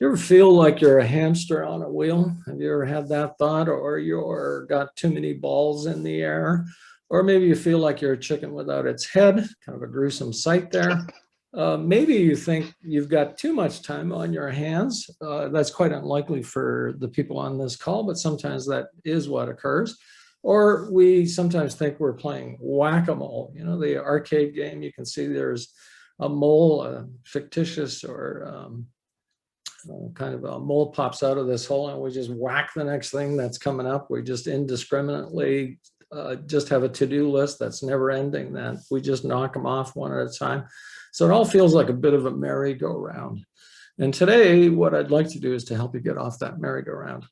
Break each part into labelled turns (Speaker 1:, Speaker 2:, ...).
Speaker 1: you ever feel like you're a hamster on a wheel? Have you ever had that thought? Or you're got too many balls in the air? Or maybe you feel like you're a chicken without its head, kind of a gruesome sight there. Maybe you think you've got too much time on your hands. That's quite unlikely for the people on this call, but sometimes that is what occurs. Or we sometimes think we're playing whack-a-mole. You know, the arcade game, you can see there's a mole, a fictitious or kind of a mole pops out of this hole, and we just whack the next thing that's coming up. We just indiscriminately just have a to-do list that's never ending. That we just knock them off one at a time. So it all feels like a bit of a merry-go-round. And today, what I'd like to do is to help you get off that merry-go-round.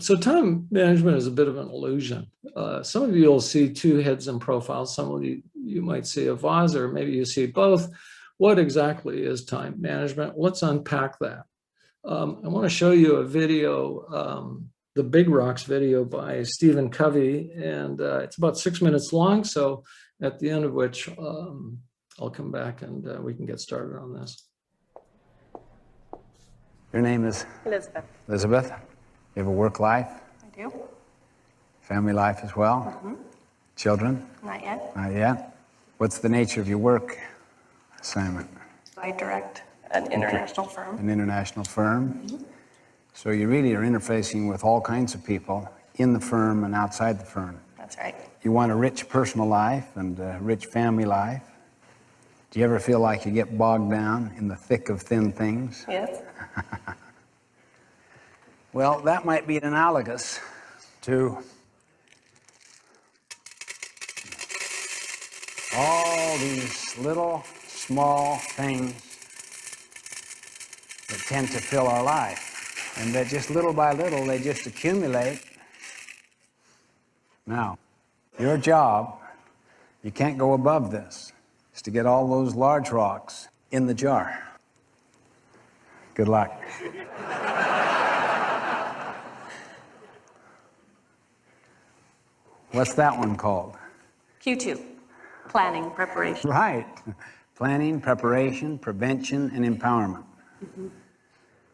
Speaker 1: So time management is a bit of an illusion. Some of you will see two heads and profiles. Some of you might see a vase, or maybe you see both. What exactly is time management? Let's unpack that. I want to show you a video, the Big Rocks video by Stephen Covey, and it's about 6 minutes long. So at the end of which I'll come back and we can get started on this.
Speaker 2: Your name is?
Speaker 3: Elizabeth.
Speaker 2: Elizabeth. You have a work life?
Speaker 3: I do.
Speaker 2: Family life as well?
Speaker 3: Mm-hmm.
Speaker 2: Children?
Speaker 3: Not yet.
Speaker 2: Not yet. What's the nature of your work assignment?
Speaker 3: I direct an international firm.
Speaker 2: An international firm?
Speaker 3: Mm-hmm.
Speaker 2: So you really are interfacing with all kinds of people in the firm and outside the firm.
Speaker 3: That's right.
Speaker 2: You want a rich personal life and a rich family life. Do you ever feel like you get bogged down in the thick of thin things?
Speaker 3: Yes.
Speaker 2: Well, that might be analogous to all these little, small things that tend to fill our life. And that just little by little, they just accumulate. Now, your job, you can't go above this, is to get all those large rocks in the jar. Good luck. What's that one called?
Speaker 3: Q2, planning, preparation.
Speaker 2: Right. Planning, preparation, prevention, and empowerment.
Speaker 3: Mm-hmm.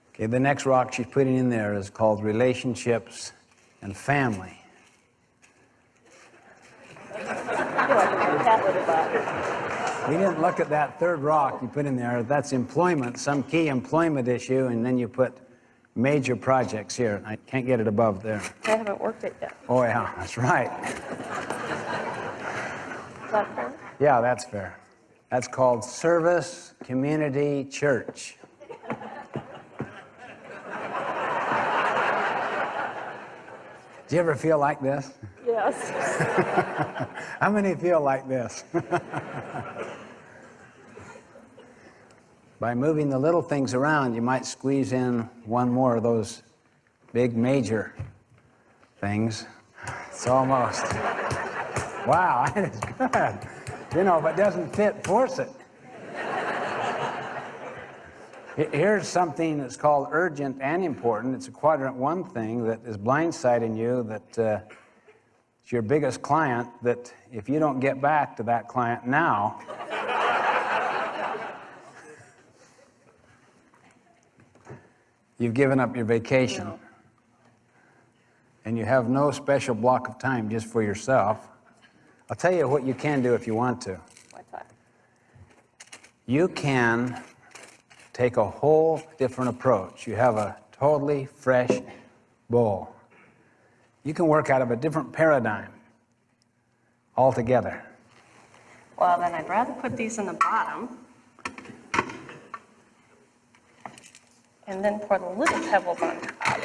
Speaker 2: Okay, the next rock she's putting in there is called relationships and family. We didn't look at that third rock you put in there. That's employment, some key employment issue, and then you put major projects here. I can't get it above there.
Speaker 3: I haven't worked it yet.
Speaker 2: Oh, yeah, that's right.
Speaker 3: Is that fair?
Speaker 2: Yeah, that's fair. That's called service, community, church. Do you ever feel like this?
Speaker 3: Yes.
Speaker 2: How many feel like this? By moving the little things around, you might squeeze in one more of those big major things. It's almost. Wow, that is good. You know, if it doesn't fit, force it. Here's something that's called urgent and important. It's a quadrant 1 thing that is blindsiding you, that it's your biggest client, that if you don't get back to that client now, you've given up your vacation. And you have no special block of time just for yourself. I'll tell you what you can do if you want to.
Speaker 3: What's that?
Speaker 2: You can take a whole different approach. You have a totally fresh bowl. You can work out of a different paradigm altogether.
Speaker 3: Well, then I'd rather put these in the bottom and then pour the little pebbles on top.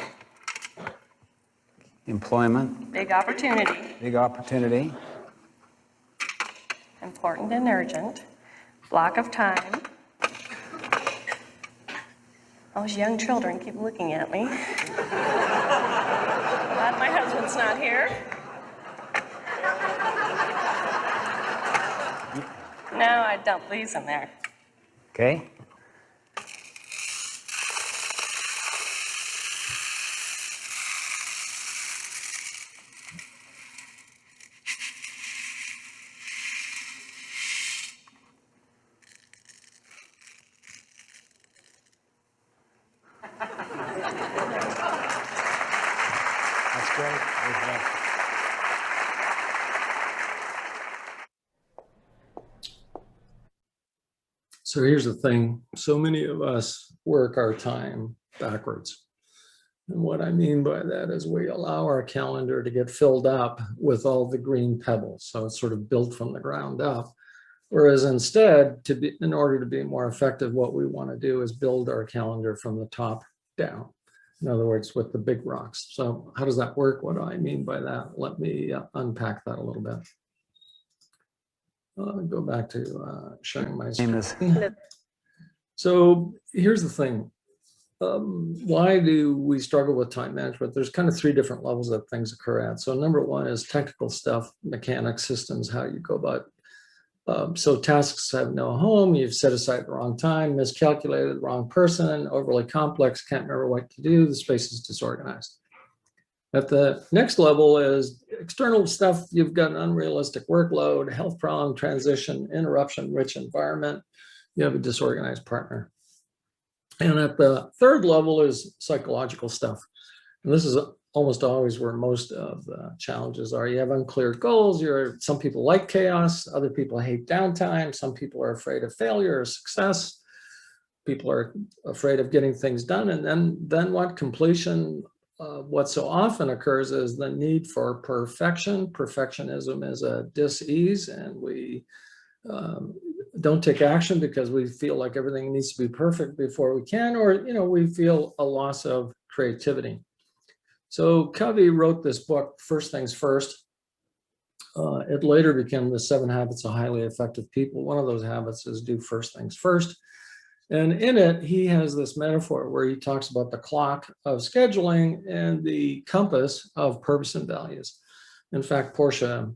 Speaker 2: Employment.
Speaker 3: Big opportunity.
Speaker 2: Big opportunity.
Speaker 3: Important and urgent. Block of time. Those young children keep looking at me. Glad my husband's not here. Now I dump these in there.
Speaker 2: Okay? great.
Speaker 1: So here's the thing. So many of us work our time backwards. And what I mean by that is we allow our calendar to get filled up with all the green pebbles. So it's sort of built from the ground up. Whereas instead, in order to be more effective, what we want to do is build our calendar from the top down. In other words, with the big rocks. So how does that work? What do I mean by that? Let me unpack that a little bit. Go back to sharing my screen. So here's the thing. Why do we struggle with time management? There's kind of three different levels that things occur at. So number one is technical stuff, mechanics, systems, how you go about. So tasks have no home, you've set aside the wrong time, miscalculated, the wrong person, overly complex, can't remember what to do, the space is disorganized. At the next level is external stuff, you've got an unrealistic workload, health problem, transition, interruption, rich environment, you have a disorganized partner. And at the third level is psychological stuff. And this is almost always where most of the challenges are. You have unclear goals. Some people like chaos. Other people hate downtime. Some people are afraid of failure or success. People are afraid of getting things done. And then what? Completion. What so often occurs is the need for perfection. Perfectionism is a dis-ease, and we don't take action because we feel like everything needs to be perfect before we can, or we feel a loss of creativity. So Covey wrote this book, First Things First. It later became the 7 Habits of Highly Effective People. One of those habits is do first things first. And in it, he has this metaphor where he talks about the clock of scheduling and the compass of purpose and values. In fact, Porsche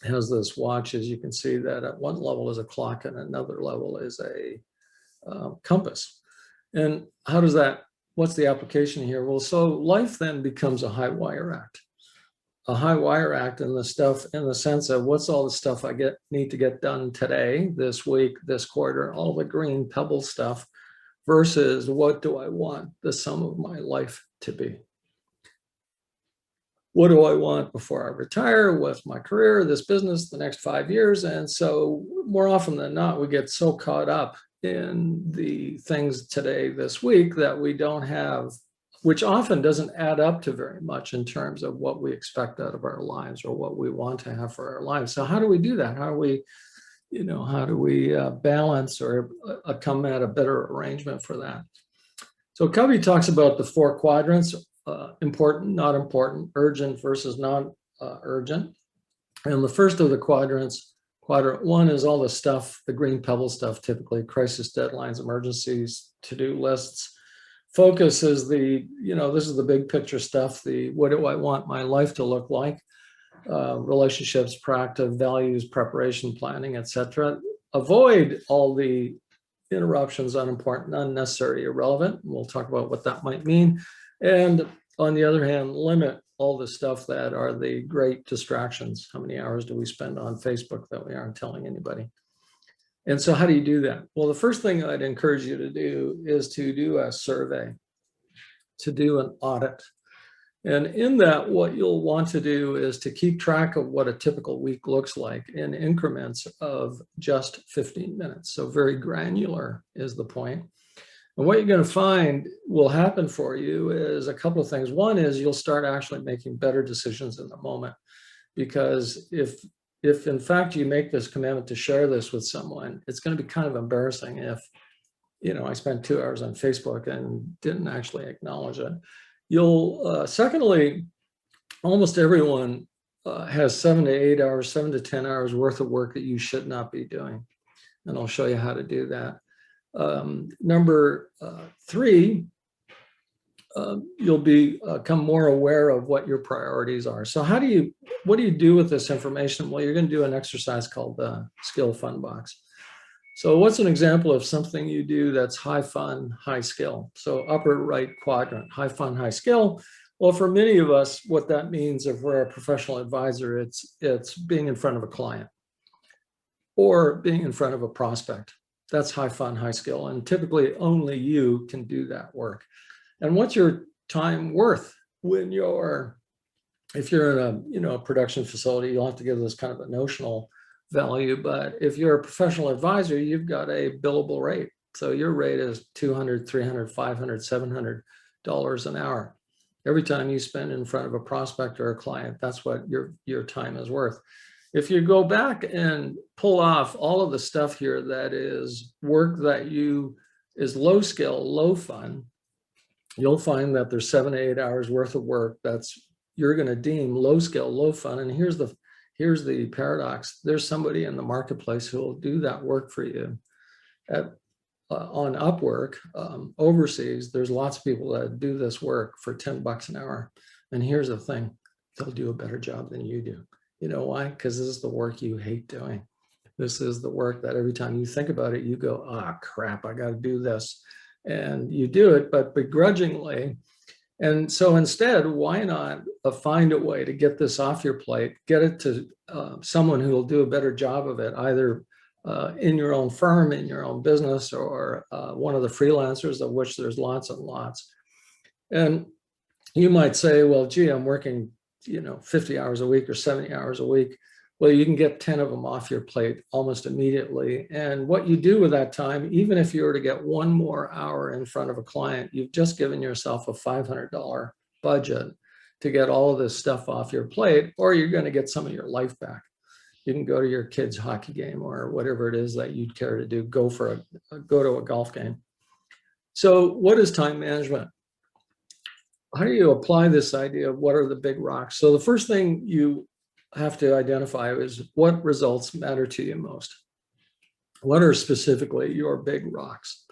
Speaker 1: has this watch, as you can see, that at one level is a clock and another level is a compass. And how does that, what's the application here? Well, so life then becomes a high wire act. A high wire act in the sense of what's all the stuff I need to get done today, this week, this quarter, all the green pebble stuff, versus what do I want the sum of my life to be? What do I want before I retire? What's my career, this business, the next 5 years? And so more often than not, we get so caught up in the things today, this week, that we don't have, which often doesn't add up to very much in terms of what we expect out of our lives or what we want to have for our lives. So how do we do that? How do we balance or come at a better arrangement for that? So Covey talks about the 4 quadrants. Important, not important, urgent versus non-urgent. And the first of the quadrants, quadrant 1, is all the stuff, the green pebble stuff, typically crisis, deadlines, emergencies, to-do lists. Focus is this is the big picture stuff, what do I want my life to look like? Relationships, practice, values, preparation, planning, etc. Avoid all the interruptions, unimportant, unnecessary, irrelevant. We'll talk about what that might mean. And on the other hand, limit all the stuff that are the great distractions. How many hours do we spend on Facebook that we aren't telling anybody? And so how do you do that? Well, the first thing I'd encourage you to do is to do a survey, to do an audit. And in that, what you'll want to do is to keep track of what a typical week looks like in increments of just 15 minutes. So very granular is the point. And what you're going to find will happen for you is a couple of things. One is you'll start actually making better decisions in the moment, because if in fact you make this commitment to share this with someone, it's going to be kind of embarrassing if, I spent 2 hours on Facebook and didn't actually acknowledge it. Secondly, almost everyone has 7 to 8 hours, 7 to 10 hours worth of work that you should not be doing. And I'll show you how to do that. Number 3, you'll become more aware of what your priorities are. So what do you do with this information? Well, you're going to do an exercise called the skill fun box. So what's an example of something you do that's high fun, high skill? So upper right quadrant, high fun, high skill. Well, for many of us, what that means, if we're a professional advisor, it's being in front of a client or being in front of a prospect. That's high fun, high skill. And typically only you can do that work. And what's your time worth when you're if you're in a, a production facility, you'll have to give this kind of a notional value. But if you're a professional advisor, you've got a billable rate. So your rate is $200, $300, $500, $700 an hour. Every time you spend in front of a prospect or a client, that's what your time is worth. If you go back and pull off all of the stuff here that is work that is low skill, low fun, you'll find that there's 7 to 8 hours worth of work you're going to deem low skill, low fun. And here's the paradox. There's somebody in the marketplace who will do that work for you. On Upwork, overseas, there's lots of people that do this work for $10 an hour. And here's the thing, they'll do a better job than you do. You know why? Because this is the work you hate doing. This is the work that every time you think about it, you go, crap, I got to do this. And you do it, but begrudgingly. And so instead, why not find a way to get this off your plate, get it to someone who will do a better job of it, either in your own firm, in your own business, or one of the freelancers, of which there's lots and lots. And you might say, well, gee, I'm working 50 hours a week or 70 hours a week. Well, you can get 10 of them off your plate almost immediately. And what you do with that time, even if you were to get one more hour in front of a client, you've just given yourself a $500 budget to get all of this stuff off your plate, or you're going to get some of your life back. You can go to your kid's hockey game or whatever it is that you'd care to do, go to a golf game. So what is time management? How do you apply this idea of what are the big rocks? So the first thing you have to identify is what results matter to you most. What are specifically your big rocks?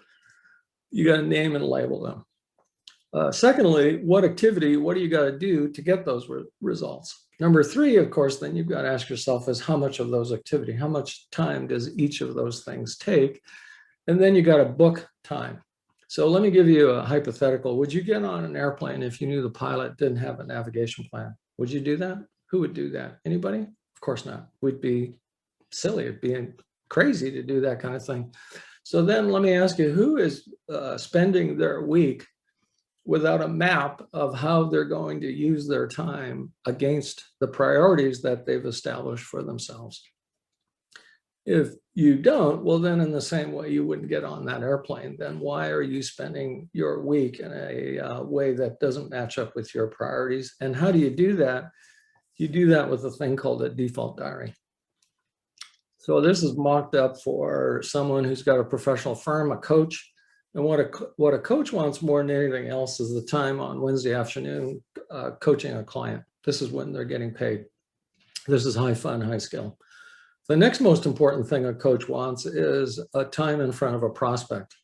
Speaker 1: You got to name and label them. Secondly, what do you got to do to get those results? Number three, of course, then you've got to ask yourself is how much of those activity, how much time does each of those things take? And then you got to book time. So let me give you a hypothetical. Would you get on an airplane if you knew the pilot didn't have a navigation plan? Would you do that? Who would do that? Anybody? Of course not. We'd be silly. It'd be crazy to do that kind of thing. So then let me ask you, who is spending their week without a map of how they're going to use their time against the priorities that they've established for themselves? If you don't, well, then in the same way you wouldn't get on that airplane, then why are you spending your week in a way that doesn't match up with your priorities? And how do you do that? You do that with a thing called a default diary. So this is mocked up for someone who's got a professional firm, a coach. And what a coach wants more than anything else is the time on Wednesday afternoon coaching a client. This is when they're getting paid. This is high fun, high skill. The next most important thing a coach wants is a time in front of a prospect.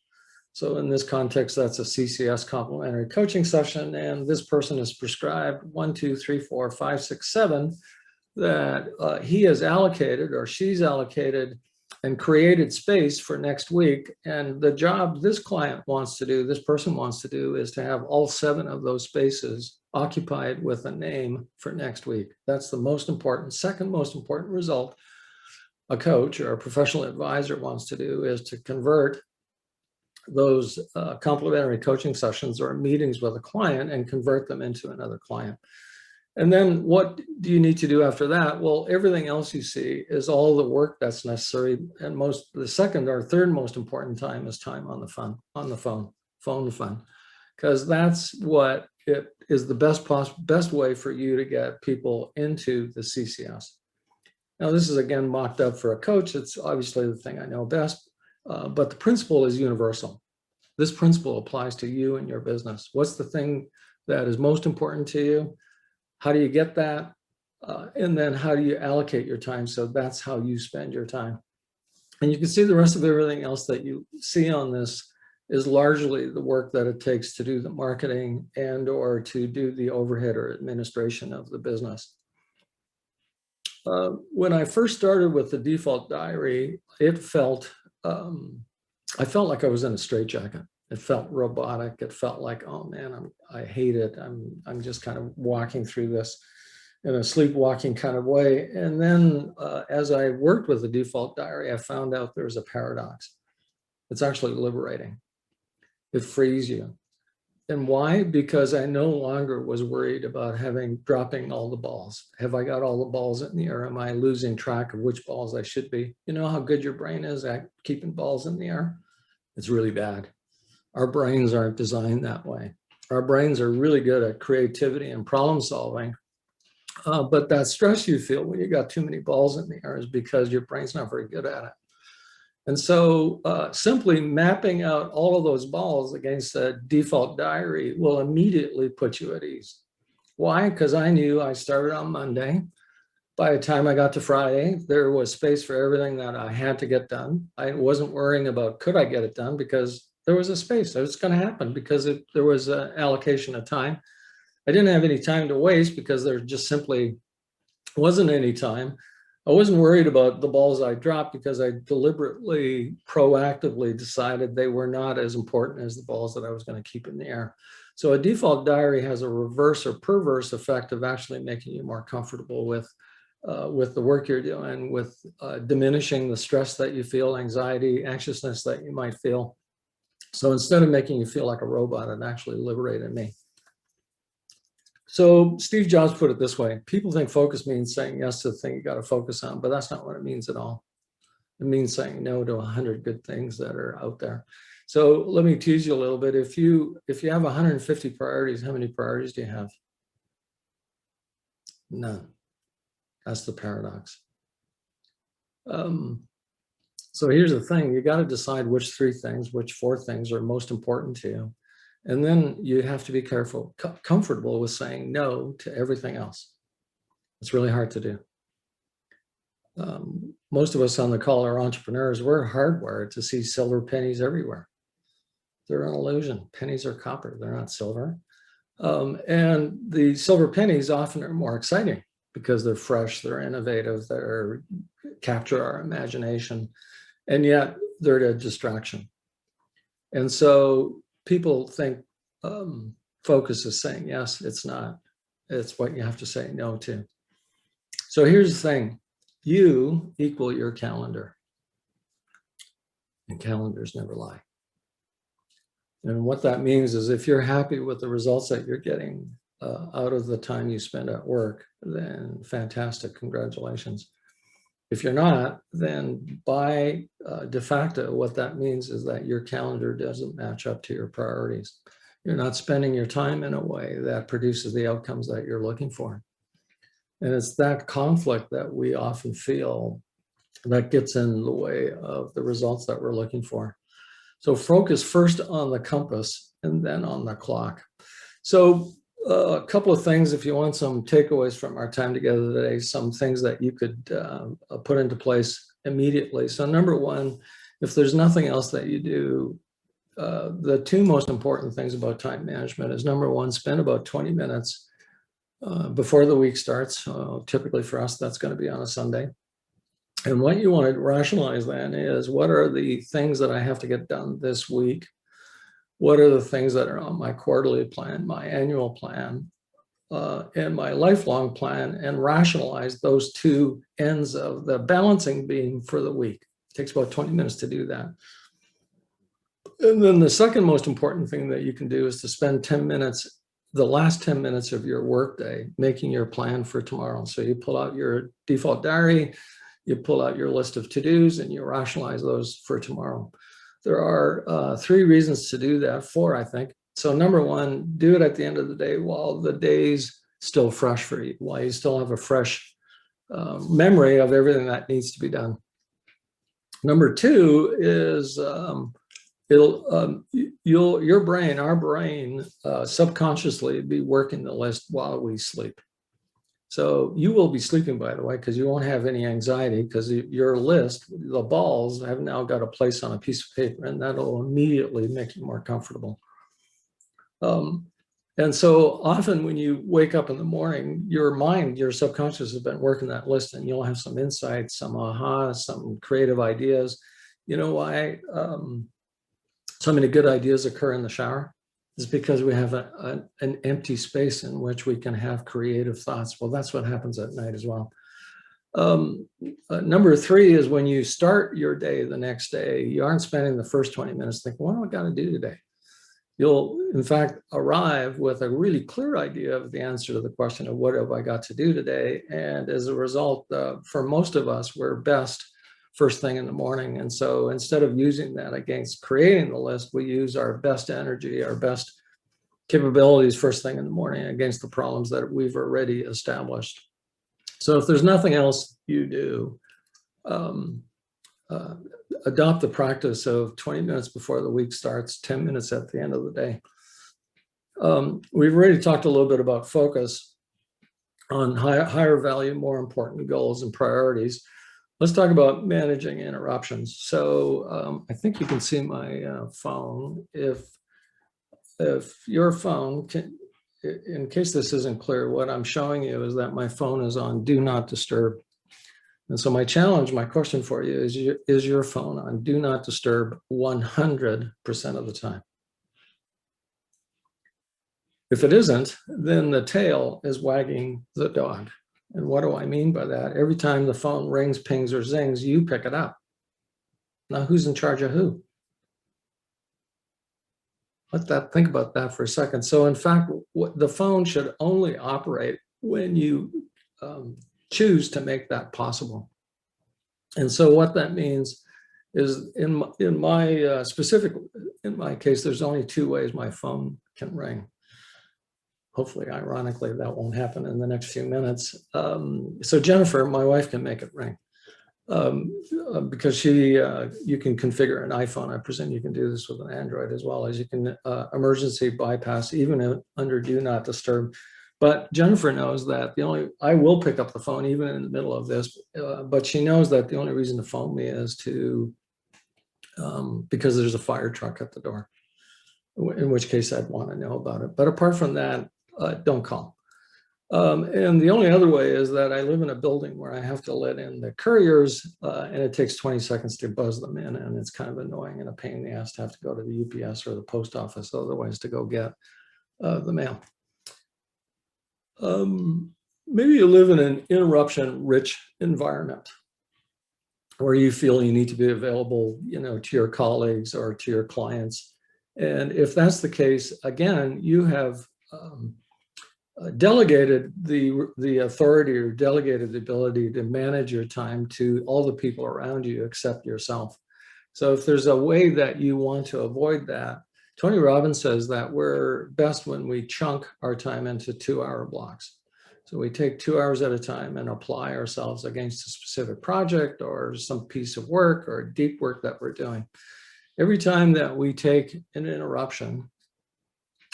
Speaker 1: So in this context, that's a CCS complementary coaching session, and this person is prescribed 1, 2, 3, 4, 5, 6, 7 that he has allocated or she's allocated and created space for next week. And the job this client wants to do, this person wants to do, is to have all 7 of those spaces occupied with a name for next week. That's the most important, second most important result a coach or a professional advisor wants to do, is to convert those complimentary coaching sessions or meetings with a client and convert them into another client. And then what do you need to do after that? Well, everything else you see is all the work that's necessary. And the second or third most important time is time on the phone to phone, because that's what it is the best way for you to get people into the CCS. Now, this is again mocked up for a coach. It's obviously the thing I know best. But the principle is universal. This principle applies to you and your business. What's the thing that is most important to you? How do you get that? And then how do you allocate your time? So that's how you spend your time. And you can see the rest of everything else that you see on this is largely the work that it takes to do the marketing and or to do the overhead or administration of the business. When I first started with the default diary, it felt I felt like I was in a straitjacket. It felt robotic. It felt like, oh man, I hate it. I'm just kind of walking through this in a sleepwalking kind of way. And then as I worked with the default diary, I found out there's a paradox. It's actually liberating. It frees you. And why? Because I no longer was worried about dropping all the balls. Have I got all the balls in the air? Am I losing track of which balls I should be? You know how good your brain is at keeping balls in the air? It's really bad. Our brains aren't designed that way. Our brains are really good at creativity and problem solving. But that stress you feel when you got too many balls in the air is because your brain's not very good at it. And so simply mapping out all of those balls against a default diary will immediately put you at ease. Why? Because I knew I started on Monday. By the time I got to Friday, there was space for everything that I had to get done. I wasn't worrying about could I get it done, because there was a space. It was going to happen because there was an allocation of time. I didn't have any time to waste because there just simply wasn't any time. I wasn't worried about the balls I dropped because I deliberately, proactively decided they were not as important as the balls that I was going to keep in the air. So a default diary has a reverse or perverse effect of actually making you more comfortable with the work you're doing, with diminishing the stress that you feel, anxiety, anxiousness that you might feel. So instead of making you feel like a robot, it actually liberated me. So Steve Jobs put it this way: people think focus means saying yes to the thing you got to focus on, but that's not what it means at all. It means saying no to 100 good things that are out there. So let me tease you a little bit. If you have 150 priorities, how many priorities do you have? None. That's the paradox. So here's the thing: you got to decide which 3 things, which 4 things are most important to you. And then you have to be comfortable with saying no to everything else. It's really hard to do. Most of us on the call are entrepreneurs. We're hardwired to see silver pennies everywhere. They're an illusion. Pennies are copper. They're not silver. And the silver pennies often are more exciting because they're fresh, they're innovative, they capture our imagination, and yet they're a distraction. And so people think focus is saying yes. It's not. It's what you have to say no to. So here's the thing: you equal your calendar, and calendars never lie. And what that means is if you're happy with the results that you're getting out of the time you spend at work, then fantastic, congratulations. If you're not, then by de facto, what that means is that your calendar doesn't match up to your priorities. You're not spending your time in a way that produces the outcomes that you're looking for. And it's that conflict that we often feel that gets in the way of the results that we're looking for. So focus first on the compass and then on the clock. So a couple of things, if you want some takeaways from our time together today, some things that you could put into place immediately. So number one, if there's nothing else that you do, the 2 most important things about time management is, number one, spend about 20 minutes before the week starts. Typically for us, that's going to be on a Sunday. And what you want to rationalize then is, what are the things that I have to get done this week? What are the things that are on my quarterly plan, my annual plan, and my lifelong plan, and rationalize those 2 ends of the balancing beam for the week. It takes about 20 minutes to do that. And then the second most important thing that you can do is to spend 10 minutes, the last 10 minutes of your workday, making your plan for tomorrow. So you pull out your default diary, you pull out your list of to-dos, and you rationalize those for tomorrow. There are 3 reasons to do that, 4, I think. So number one, do it at the end of the day while the day's still fresh for you, while you still have a fresh memory of everything that needs to be done. Number 2 is our brain subconsciously be working the list while we sleep. So you will be sleeping, by the way, because you won't have any anxiety, because your list, the balls, have now got a place on a piece of paper, and that'll immediately make you more comfortable. And so often when you wake up in the morning, your mind, your subconscious has been working that list, and you'll have some insights, some ahas, some creative ideas. You know why so many good ideas occur in the shower? Is because we have an empty space in which we can have creative thoughts. Well, that's what happens at night as well. Number 3 is when you start your day the next day, you aren't spending the first 20 minutes thinking, what do I got to do today? you'll in fact arrive with a really clear idea of the answer to the question of what have I got to do today. And as a result, for most of us, we're best first thing in the morning. And so instead of using that against creating the list, we use our best energy, our best capabilities first thing in the morning against the problems that we've already established. So if there's nothing else you do, adopt the practice of 20 minutes before the week starts, 10 minutes at the end of the day. We've already talked a little bit about focus on higher value, more important goals and priorities. Let's talk about managing interruptions. So I think you can see my phone. If your phone can, in case this isn't clear, what I'm showing you is that my phone is on Do Not Disturb. And so my challenge, my question for you is your phone on Do Not Disturb 100% of the time? If it isn't, then the tail is wagging the dog. And what do I mean by that? Every time the phone rings, pings, or zings, you pick it up. Now, who's in charge of who? Think about that for a second. So in fact, the phone should only operate when you choose to make that possible. And so what that means is in my case, there's only 2 ways my phone can ring. Hopefully, ironically, that won't happen in the next few minutes. So Jennifer, my wife, can make it ring because you can configure an iPhone. I presume you can do this with an Android as well, as you can emergency bypass even under Do Not Disturb. But Jennifer knows that I will pick up the phone even in the middle of this, but she knows that the only reason to phone me is because there's a fire truck at the door, in which case I'd want to know about it. But apart from that, don't call. And the only other way is that I live in a building where I have to let in the couriers, and it takes 20 seconds to buzz them in, and it's kind of annoying and a pain in the ass to have to go to the UPS or the post office otherwise to go get the mail. Maybe you live in an interruption-rich environment where you feel you need to be available, to your colleagues or to your clients. And if that's the case, again, you have delegated the authority or delegated the ability to manage your time to all the people around you except yourself. So if there's a way that you want to avoid that, Tony Robbins says that we're best when we chunk our time into 2-hour blocks. So we take 2 hours at a time and apply ourselves against a specific project or some piece of work or deep work that we're doing. Every time that we take an interruption,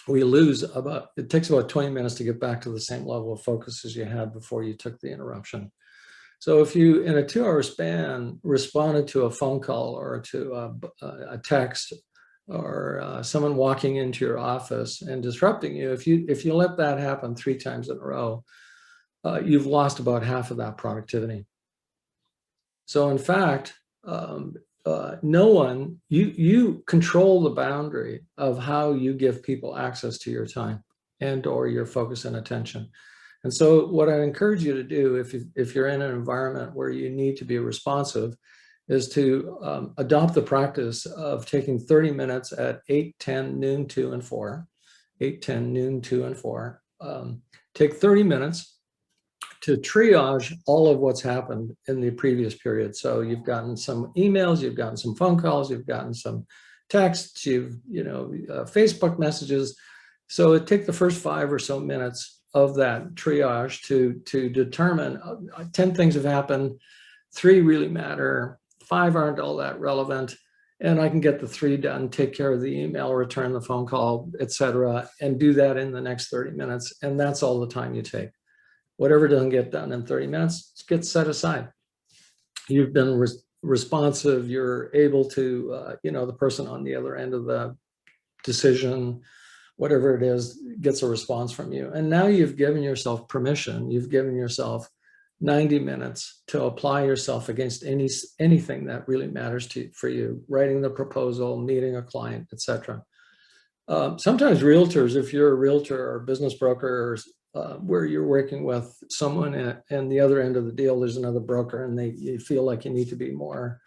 Speaker 1: we lose it takes about 20 minutes to get back to the same level of focus as you had before you took the interruption. So if you, in a 2-hour span, responded to a phone call or to a text or someone walking into your office and disrupting you, if you let that happen 3 times in a row, you've lost about half of that productivity. So in fact, you control the boundary of how you give people access to your time and or your focus and attention. And so what I encourage you to do if you're in an environment where you need to be responsive is to adopt the practice of taking 30 minutes at 8, 10, noon, 2, and 4, 8, 10, noon, 2, and 4. Take 30 minutes to triage all of what's happened in the previous period. So you've gotten some emails, you've gotten some phone calls, you've gotten some texts, Facebook messages. So take the first 5 or so minutes of that triage to determine 10 things have happened, 3 really matter, 5 aren't all that relevant, and I can get the 3 done, take care of the email, return the phone call, etc., and do that in the next 30 minutes. And that's all the time you take. Whatever doesn't get done in 30 minutes gets set aside. You've been responsive. You're able to, the person on the other end of the decision, whatever it is, gets a response from you. And now you've given yourself permission. You've given yourself 90 minutes to apply yourself against anything that really matters for you, writing the proposal, meeting a client, etc. Sometimes realtors, if you're a realtor or business broker, where you're working with someone and the other end of the deal, there's another broker, and you feel like you need to be more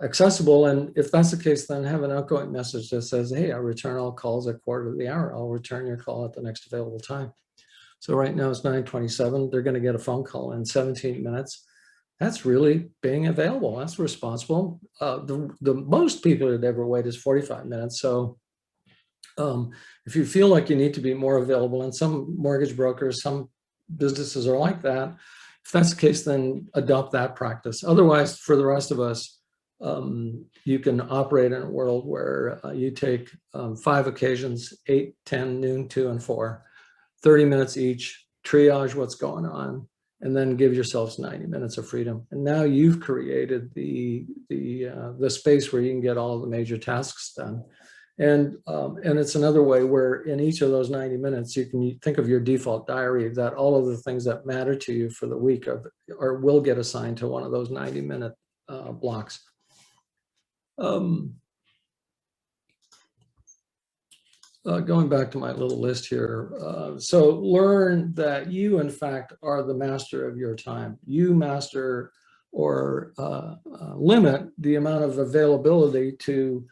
Speaker 1: accessible. And if that's the case, then have an outgoing message that says, hey, I return all calls at 1/4 I'll return your call at the next available time. So right now it's 9:27. They're going to get a phone call in 17 minutes. That's really being available. That's responsible. The most people that ever wait is 45 minutes. So if you feel like you need to be more available, and some mortgage brokers, some businesses are like that, if that's the case, then adopt that practice. Otherwise, for the rest of us, you can operate in a world where you take 5 occasions, 8, 10, noon, 2, and 4, 30 minutes each, triage what's going on, and then give yourselves 90 minutes of freedom. And now you've created the space where you can get all of the major tasks done. And it's another way where in each of those 90 minutes, you can think of your default diary that all of the things that matter to you for the week or will get assigned to one of those 90-minute blocks. Going back to my little list here. So learn that you, in fact, are the master of your time. You master or limit the amount of availability to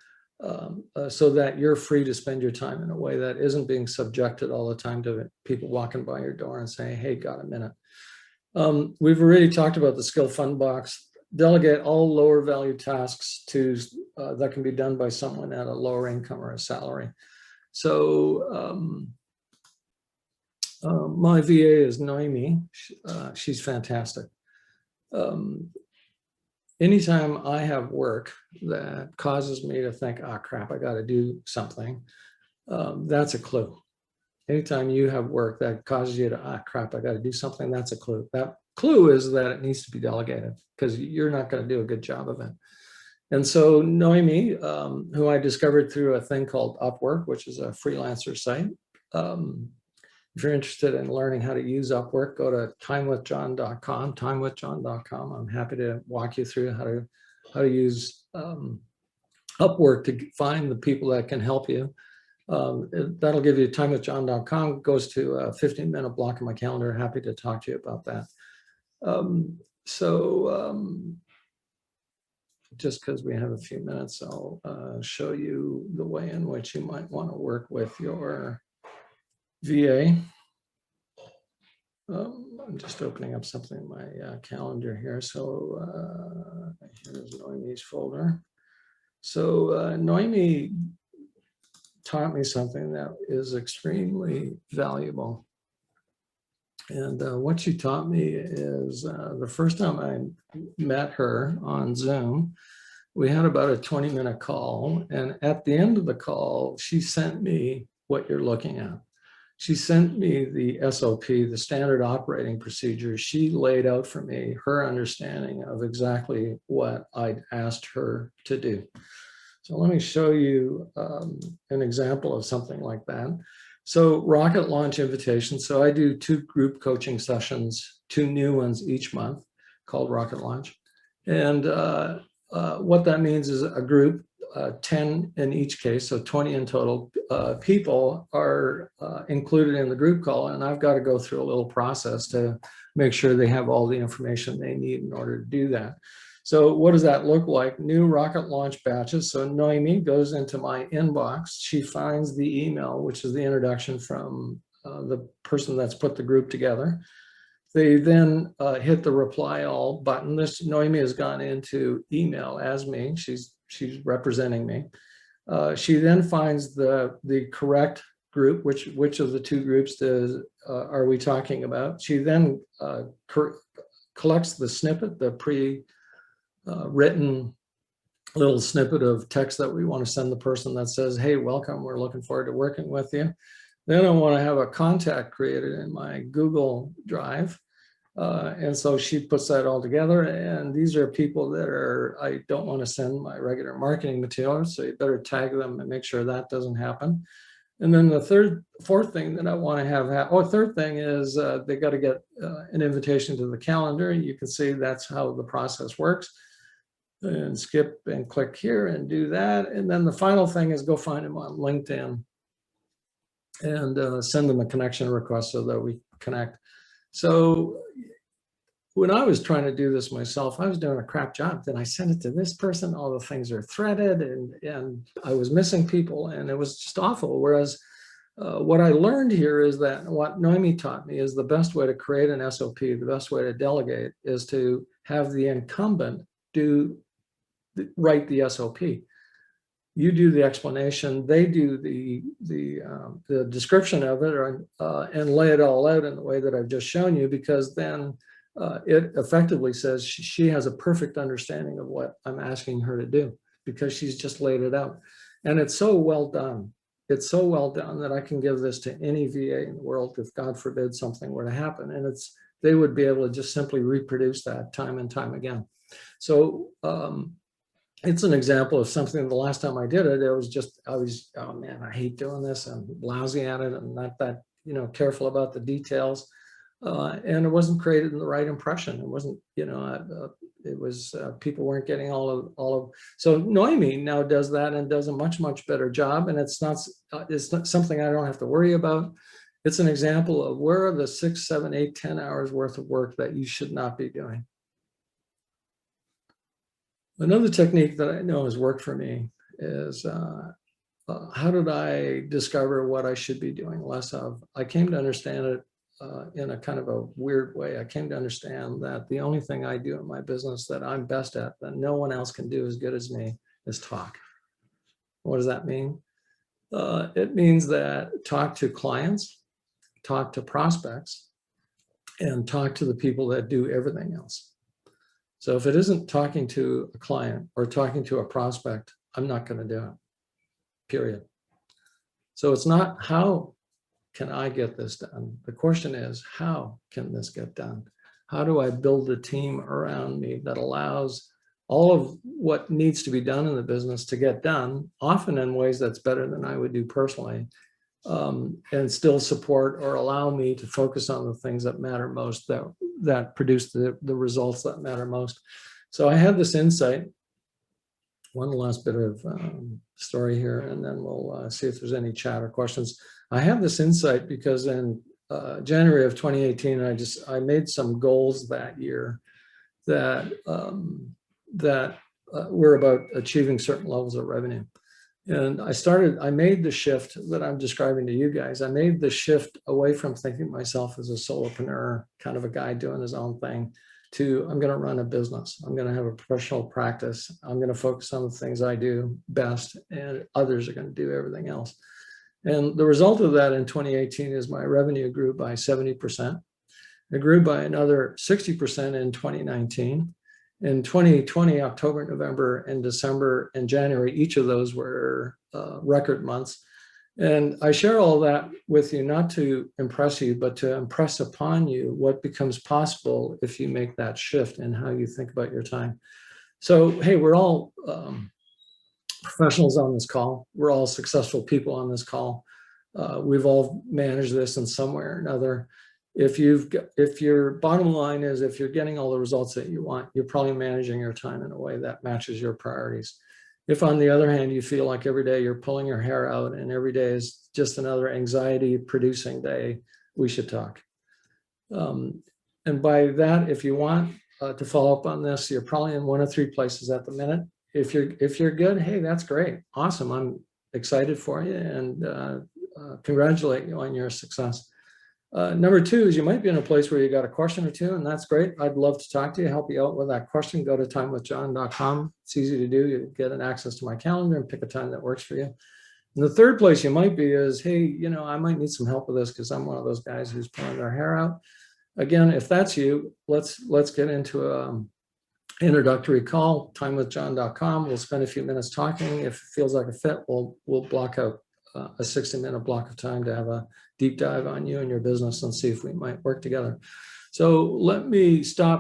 Speaker 1: so that you're free to spend your time in a way that isn't being subjected all the time to people walking by your door and saying, hey, got a minute. We've already talked about the skill fund box. Delegate all lower value tasks to that can be done by someone at a lower income or a salary. So my VA is Noemi. She's fantastic. Anytime I have work that causes me to think, oh crap, I got to do something, that's a clue. Anytime you have work that causes you to, ah crap, I got to do something, that's a clue. That clue is that it needs to be delegated because you're not going to do a good job of it. And so Noemi, who I discovered through a thing called Upwork, which is a freelancer site. If you're interested in learning how to use Upwork, go to timewithjohn.com, timewithjohn.com. I'm happy to walk you through how to use Upwork to find the people that can help you. That'll give you timewithjohn.com, goes to a 15-minute block in my calendar. Happy to talk to you about that. Just because we have a few minutes, I'll show you the way in which you might want to work with your VA. I'm just opening up something in my calendar here. So here's Noemi's folder. So Noemi taught me something that is extremely valuable. And what she taught me is the first time I met her on Zoom, we had about a 20-minute call. And at the end of the call, she sent me what you're looking at. She sent me the SOP, the standard operating procedure. She laid out for me her understanding of exactly what I'd asked her to do. So let me show you an example of something like that. So rocket launch invitation. So I do 2 group coaching sessions, 2 new ones each month called rocket launch. And what that means is a group, 10 in each case, so 20 in total, people are included in the group call. And I've got to go through a little process to make sure they have all the information they need in order to do that. So what does that look like? New rocket launch batches. So Noemi goes into my inbox. She finds the email, which is the introduction from the person that's put the group together. They then hit the reply all button. This Noemi has gone into email as me. She's representing me. She then finds the correct group, which of the 2 groups are we talking about? She then collects the snippet, the written little snippet of text that we want to send the person that says, hey, welcome, we're looking forward to working with you. Then I want to have a contact created in my Google Drive. And so she puts that all together. And these are people that I don't want to send my regular marketing materials. So you better tag them and make sure that doesn't happen. And then the fourth thing that I want to have, third thing is they got to get an invitation to the calendar. You can see that's how the process works. And skip and click here and do that. And then the final thing is go find them on LinkedIn and send them a connection request so that we connect. So when I was trying to do this myself, I was doing a crap job. Then I sent it to this person, all the things are threaded, and I was missing people, and it was just awful. Whereas what I learned here is that what Noemi taught me is the best way to create an SOP, the best way to delegate is to have the incumbent write the SOP. You do the explanation, they do the description of it, and lay it all out in the way that I've just shown you, because then it effectively says she has a perfect understanding of what I'm asking her to do, because she's just laid it out. And it's so well done. It's so well done that I can give this to any VA in the world if, God forbid, something were to happen. And they would be able to just simply reproduce that time and time again. So it's an example of something. The last time I did it, I was, oh man, I hate doing this. I'm lousy at it. I'm not that, careful about the details. And it wasn't created in the right impression. It wasn't, it was, people weren't getting all of, so Noemi now does that and does a much, much better job. And it's not something I don't have to worry about. It's an example of where are the 6, 7, 8, 10 hours worth of work that you should not be doing. Another technique that I know has worked for me is how did I discover what I should be doing less of? I came to understand it in a kind of a weird way. I came to understand that the only thing I do in my business that I'm best at, that no one else can do as good as me, is talk. What does that mean? It means that talk to clients, talk to prospects, and talk to the people that do everything else. So if it isn't talking to a client or talking to a prospect, I'm not going to do it, period. So it's not how can I get this done? The question is, how can this get done? How do I build a team around me that allows all of what needs to be done in the business to get done, often in ways that's better than I would do personally, and still support or allow me to focus on the things that matter most, that produce the results that matter most. So I had this insight. One last bit of story here, and then we'll see if there's any chat or questions. I have this insight because in January of 2018, I made some goals that year that were about achieving certain levels of revenue. And I made the shift that I'm describing to you guys. I made the shift away from thinking of myself as a solopreneur, kind of a guy doing his own thing, to I'm going to run a business. I'm going to have a professional practice. I'm going to focus on the things I do best, and others are going to do everything else. And the result of that in 2018 is my revenue grew by 70%. It grew by another 60% in 2019. In 2020, October, November, and December, and January, each of those were record months. And I share all that with you, not to impress you, but to impress upon you what becomes possible if you make that shift in how you think about your time. So, hey, we're all professionals on this call. We're all successful people on this call. We've all managed this in some way or another. If your bottom line is, if you're getting all the results that you want, you're probably managing your time in a way that matches your priorities. If on the other hand, you feel like every day you're pulling your hair out and every day is just another anxiety producing day, we should talk. And by that, if you want to follow up on this, you're probably in one of 3 places at the minute. If you're good, hey, that's great. Awesome. I'm excited for you and congratulate you on your success. Number 2 is you might be in a place where you got a question or two, and that's great. I'd love to talk to you, help you out with that question. Go to timewithjohn.com. It's easy to do. You get an access to my calendar and pick a time that works for you. And the 3rd place you might be is, hey, I might need some help with this because I'm one of those guys who's pulling their hair out. Again, if that's you, let's get into a introductory call, timewithjohn.com. We'll spend a few minutes talking. If it feels like a fit, we'll block out a 60-minute block of time to have a deep dive on you and your business and see if we might work together. So let me stop